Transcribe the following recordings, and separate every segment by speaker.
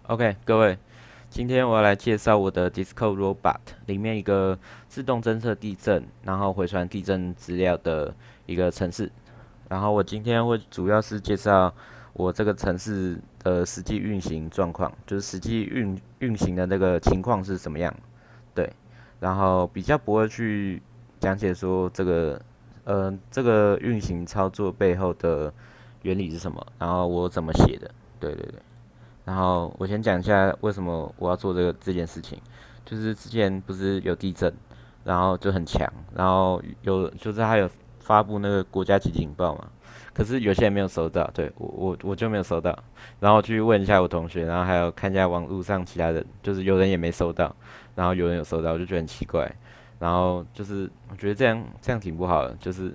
Speaker 1: OK，各位，今天我要来介绍我的 Disco Robot 里面一个自动侦测地震，然后回传地震资料的一个程式。然后我今天会主要是介绍我这个程式的实际运行状况，就是实际运行的那个情况是什么样。对，然后比较不会去讲解说这个运行操作背后的原理是什么，然后我怎么写的。对对对。然后我先讲一下为什么我要做这件事情，就是之前不是有地震，然后就很强，然后就是还有发布那个国家级警报嘛，可是有些人没有收到，对我就没有收到，然后去问一下我同学，然后还有看一下网络上其他人，就是有人也没收到，然后有人有收到，我就觉得很奇怪，然后就是我觉得这样挺不好的，就是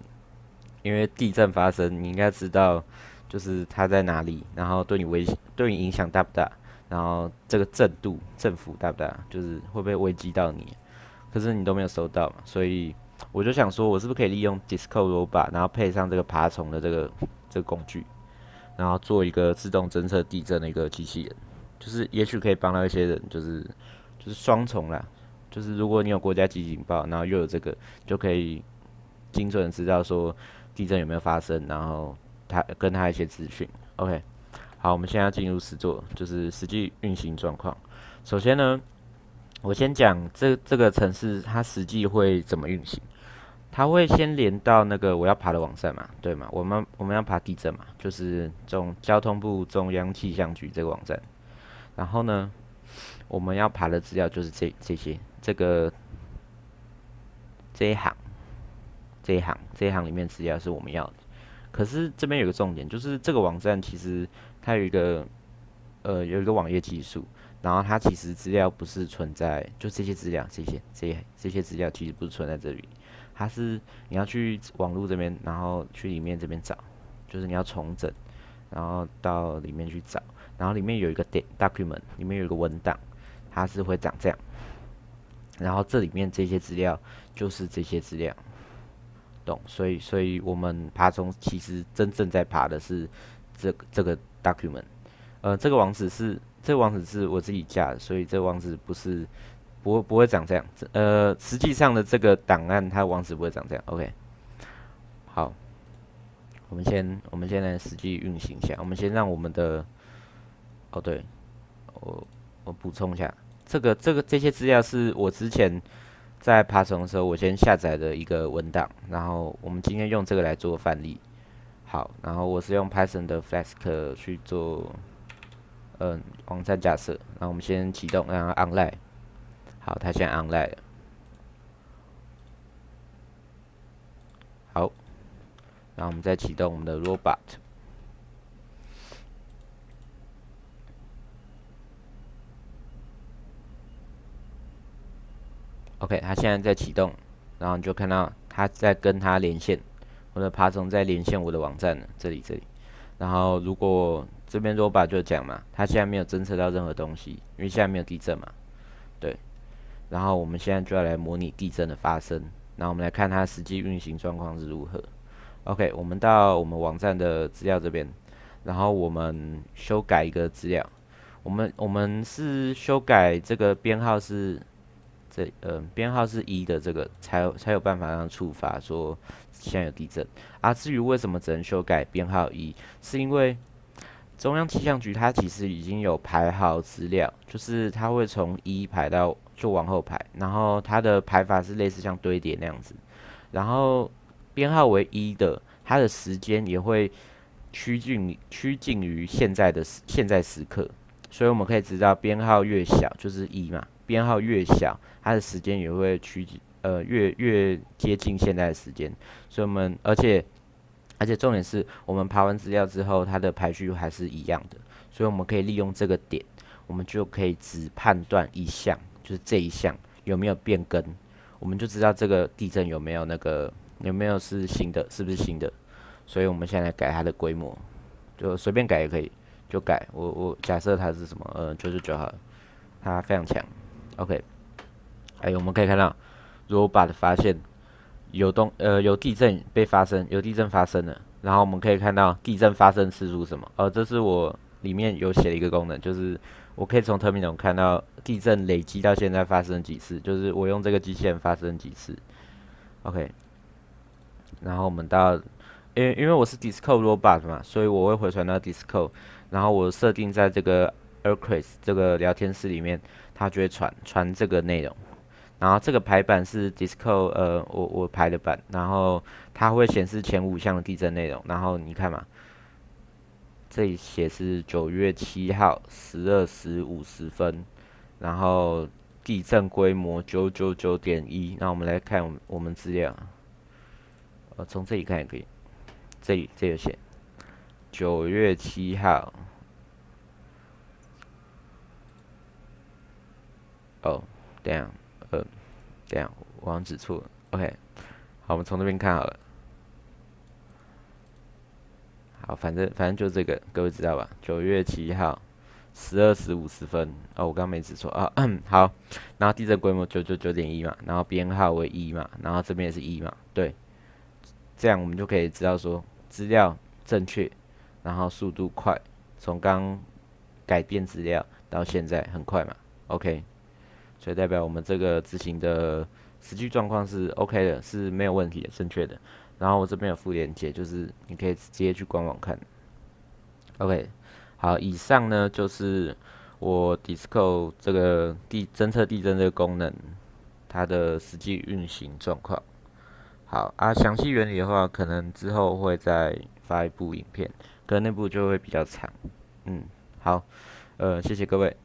Speaker 1: 因为地震发生，你应该知道，就是它在哪里，然后对你影响大不大，然后这个振幅大不大，就是会不会危及到你。可是你都没有收到嘛，所以我就想说，我是不是可以利用 Disco Robot，然后配上这个爬虫的这个工具，然后做一个自动侦测地震的一个机器人，就是也许可以帮到一些人，就是双重啦，就是如果你有国家级警报，然后又有这个，就可以精准的知道说地震有没有发生，然后它一些资讯。OK，好，我们现在要进入实作，就是实际运行状况。首先呢，我先讲这个城市它实际会怎么运行。它会先连到那个我要爬的网站嘛，对吗？我们要爬地震嘛，就是交通部中央气象局这个网站。然后呢，我们要爬的资料就是这些，这一行这一行里面资料是我们要的。可是这边有个重点，就是这个网站其实它有一个网页技术，然后它其实资料不是存在，就这些资料这些资料其实不是存在这里，它是你要去网络这边，然后去里面这边找，就是你要重整，然后到里面去找，然后里面有一个 document，里面有一个文档，它是会长这样，然后这里面这些资料就是这些资料，懂？所以我们爬虫其实真正在爬的是这个 document。这个网址是我自己架的，所以这个网址不会长这样。实际上的这个档案它网址不会长这样。OK，好，我们先来实际运行一下。我们先让我们的哦对，我补充一下，这些资料是我之前在爬虫的时候我先下载的一个文档，然后我们今天用这个来做范例。好，然后我是用 Python 的 Flask 去做网站架设，然后我们先启动，让它 online。好，它现在 online 了。好，然后我们再启动我们的 robot。OK，它现在在启动，然后你就看到它在跟它连线，我的爬虫在连线我的网站了，这里。然后如果这边 robot 就讲嘛，它现在没有侦测到任何东西，因为现在没有地震嘛，对。然后我们现在就要来模拟地震的发生，然后我们来看它实际运行状况是如何。OK，我们到我们网站的资料这边，然后我们修改一个资料，我们是修改这个编号是一的这个才有办法让触发说现在有地震。啊，至于为什么只能修改编号一，是因为中央气象局它其实已经有排好资料，就是它会从一排到就往后排，然后它的排法是类似像堆叠那样子，然后编号为一的，它的时间也会趋近于现在时刻，所以我们可以知道编号越小就是一嘛，编号越小，它的时间也会越接近现在的时间，所以而且重点是我们爬完资料之后，它的排序还是一样的，所以我们可以利用这个点，我们就可以只判断一项，就是这一项有没有变更，我们就知道这个地震有没有是新的，是不是新的。所以我们现在来改它的规模，就随便改也可以，就改。我假设它是什么，99好了，它非常强。OK，哎，我们可以看到 robot 发现有地震发生了，然后我们可以看到地震发生次数什么，这是我里面有写的一个功能，就是我可以从 terminal 看到地震累积到现在发生几次，就是我用这个机器人发生几次。OK，然后我们到，因为我是 Discord robot 嘛，所以我会回传到 Discord，然后我设定在这个 Earthquake 这个聊天室里面，它就会传这个内容。然后这个排版是 Discord 我排的版，然后它会显示前5项的地震内容，然后你看嘛，这里写是9月7号12时50分，然后地震规模999.1，那我们来看我们资料，从这里看也可以，这里写9月7号，哦，这样，这样，我好像指错了，OK，好，我们从这边看好了。好，反正就这个，各位知道吧？9月7号12时50分，哦，我刚刚没指错啊。好，然后地震规模999.1嘛，然后编号为1嘛，然后这边也是1嘛，对，这样我们就可以知道说资料正确，然后速度快，从刚改变资料到现在很快嘛，OK，所以代表我们这个执行的实际状况是 OK 的，是没有问题的，正确的。然后我这边有附链接，就是你可以直接去官网看。OK，好，以上呢就是我 Disco 这个侦测地震这个功能它的实际运行状况。好啊，详细原理的话，可能之后会再发一部影片，可能那部就会比较长。好，谢谢各位。